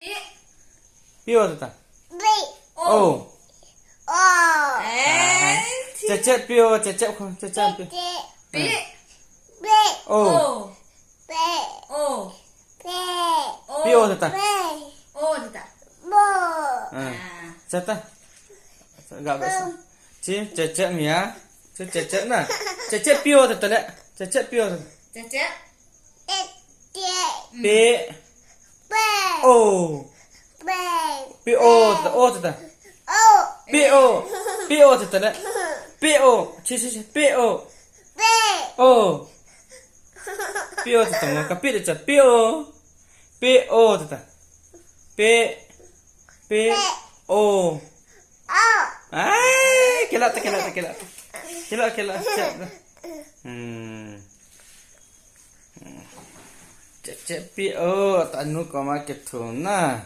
Pio ta. Ô. Chẹt pio, chẹt không, chẹt pio. Ô. Pio ta. Chẹt ta. Gạo gạo. Chi chẹt mía. Chẹt nè. Chẹt pio ta lẹ. Chẹt pio. P. O. P.O. ta. P.O. P.O. ta lẹ. P.O. Chi. P.O. O. P.O. ta ngồi cà phê chẹt P.O. P.O. ta. P.O. Ai, kela. Chẹt. Chẹt P.O. ta nu có mà kết thúc na.